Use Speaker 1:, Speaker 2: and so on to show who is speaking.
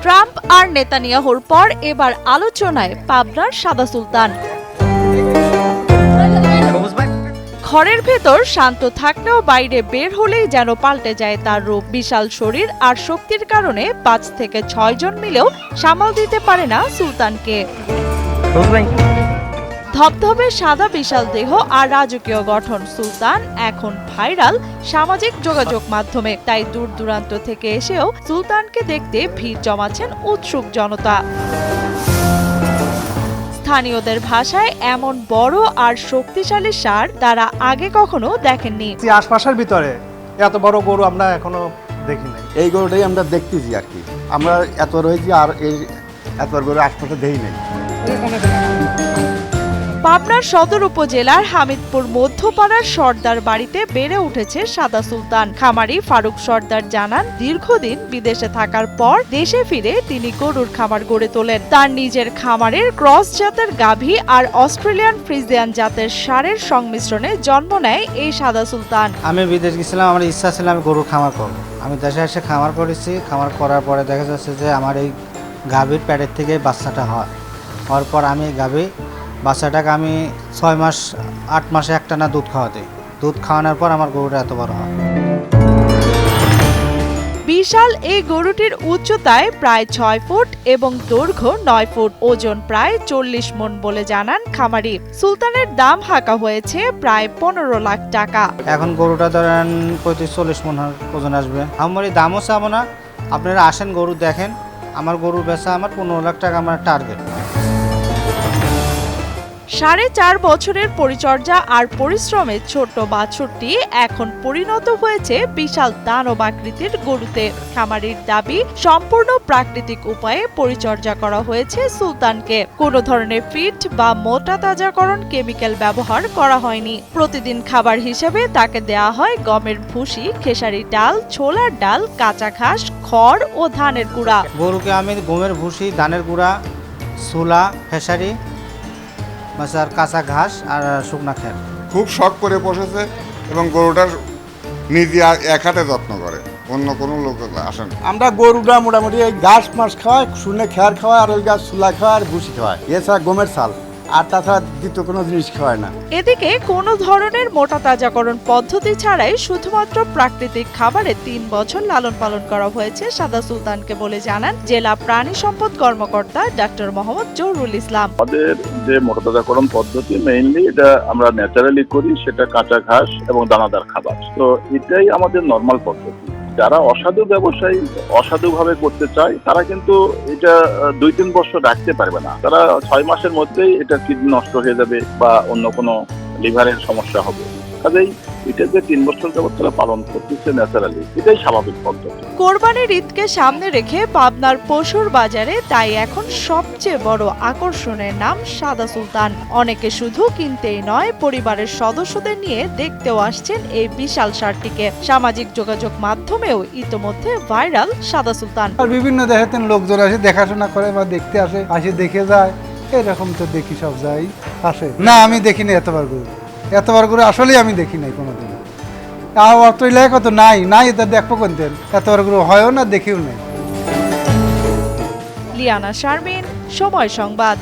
Speaker 1: Trump আর নেতানিয়াহুর পর এবার আলোচনায় পাবনার সাদা সুলতান। ঘরের ভেতর শান্ত থাকলেও বাইরে বের হলেই যেন পাল্টে যায় তার রূপ। বিশাল শরীর আর শক্তির কারণে 5 থেকে 6 জন মিলেও সামাল দিতে পারে না সুলতানকে। ধবধবে সাদা বিশাল দেহ আর রাজকীয় গঠন, সুলতান এখন ভাইরাল সামাজিক যোগাযোগ মাধ্যমে। তাই দূর দূরান্ত থেকে এসেও সুলতানকে দেখতে ভিড় জমাচ্ছেন উৎসুক জনতা। স্থানীয়দের ভাষায় এমন বড় আর শক্তিশালী ষাঁড় তারা আগে কখনো দেখেননি।
Speaker 2: আশপাশের ভিতরে এত বড় গরু আমরা এখনো দেখিনি।
Speaker 3: এই গরুটাই আমরা দেখতেছি আর কি। আমরা এত রয়েছি আর এই এত গরু আশপাশে দেই নেই।
Speaker 1: পাবনার সদর উপজেলার হামিদপুর মধ্যপাড়ার সর্দার বাড়িতে বেড়ে উঠেছে সাদা সুলতান। খামারি ফারুক সর্দার জানান, দীর্ঘদিন বিদেশে থাকার পর দেশে ফিরে তিনি গরুর খামার গড়ে তোলেন। তার নিজের খামারের ক্রস জাতের গাভী আর অস্ট্রেলিয়ান ফ্রিজিয়ান জাতের ষাঁড়ের সংমিশ্রণে জন্ম নেয় এই সাদা সুলতান।
Speaker 4: আমি বিদেশ গেছিলাম, আমার ইচ্ছা ছিল আমি গরুর খামার করব। আমি দেশে এসে খামার করেছি। খামার করার পরে দেখা যাচ্ছে যে আমার এই গাভীর প্যাডের থেকে বাচ্চাটা হয়। হওয়ার পর আমি বাচ্চাটাকে আমি 6 মাস 8 মাসে একটানা দুধ খাওয়াতে, দুধ খাওয়ানোর পর আমার গরুটা এত বড় হয়।
Speaker 1: বিশাল এই গরুটির উচ্চতায় প্রায় 6 ফুট এবং দৈর্ঘ্য 9 ফুট, ওজন প্রায় 40 মণ বলে জানান খামারি। সুলতানের দাম হাঁকা হয়েছে প্রায় 15 লাখ টাকা।
Speaker 4: এখন গরুটা ধরেন 35-40 মণ ওজন আসবে। আমার এই দামও চাবো না, আপনারা আসেন গরু দেখেন। আমার গরু বেচা আমার 15 লাখ টাকা আমার টার্গেট।
Speaker 1: 4.5 বছরের পরিচর্যা আর পরিশ্রমে ছোট্ট বাছুরটি এখন পরিণত হয়েছে বিশাল দানব আকৃতির গরুতে। খামারির দাবি, সম্পূর্ণ প্রাকৃতিক উপায়ে পরিচর্যা করা হয়েছে সুলতানকে। কোনো ধরনের ফিড বা মোটা তাজাকরণ কেমিক্যাল ব্যবহার করা হয়নি। প্রতিদিন খাবার হিসেবে তাকে দেয়া হয় গমের ভুসি, খেসারি ডাল, ছোলার ডাল, কাঁচা ঘাস, খড় ও ধানের গুঁড়া।
Speaker 4: গরুকে আমি গমের ভুসি, ধানের গুঁড়া, ছোলা, খেসারি, আর কাঁচা ঘাস আর শুকনা খের।
Speaker 5: খুব শখ করে বসেছে এবং গরুটার নিজে এক হাতে যত্ন করে, অন্য কোনো লোক আসেন।
Speaker 3: আমরা গরুটা মোটামুটি এই ঘাস মাছ খাওয়াই, শুনে খেয়ার খাওয়াই, আর ওই গাছ চুলা খাওয়াই আর ভুসি খাওয়াই, এছাড়া গমের চাল, আর তাছাড়া দ্বিতীয় কোনো জিনিস খাওয়ায় না।
Speaker 1: এদিকে কোনো ধরনের মোটা তাজাকরণ পদ্ধতি ছাড়াই শুধুমাত্র প্রাকৃতিক খাবারে 3 বছর লালন পালন করা হয়েছে সাদা সুলতানকে বলে জানান জেলা প্রাণী সম্পদ কর্মকর্তা ডাক্তার মোহাম্মদ জহুরুল ইসলাম।
Speaker 6: আমাদের যে মোটা তাজাকরণ পদ্ধতি মেইনলি এটা আমরা ন্যাচারালি করি, সেটা কাঁচা ঘাস এবং দানাদার খাবার। তো এটাই আমাদের নরমাল পদ্ধতি। যারা অসাধু ব্যবসায়ী অসাধুভাবে করতে চায় তারা কিন্তু এটা 2-3 বছর রাখতে পারবে না। তারা 6 মাসের মধ্যেই এটা কিডনি নষ্ট হয়ে যাবে বা অন্য কোনো লিভারের সমস্যা হবে। কাজেই এটা যে 3 বছর যাবত তারা পালন করতেছে ন্যাচারালি, এটাই স্বাভাবিক পদ্ধতি।
Speaker 1: কোরবানির ঈদকে সামনে রেখে পাবনার পশুর বাজারে তাই এখন সবচেয়ে বড় আকর্ষণের নাম সাদা সুলতান। অনেকে শুধু কিনতেই নয়, পরিবারের সদস্যদের নিয়ে দেখতেও আসছেন এই বিশাল ষাঁড়টিকে। সামাজিক যোগাযোগ মাধ্যমেও ইতোমধ্যে ভাইরাল সাদা সুলতান।
Speaker 2: আর বিভিন্ন দেশের লোকজন আসে দেখাশোনা করে বা দেখতে আসে দেখে যায়, এরকম তো দেখি সব যাই আসে না। আমি দেখিনি এতবার গরু আসলেই আমি দেখি নাই কোনোদিন। আর অস্ট্রেলিয়ায় কত নাই এটা দেখবো কোনদিন, এতবার গরু হয়ও না, দেখিও নাই।
Speaker 1: লিয়ানা শারমিন, সময় সংবাদ।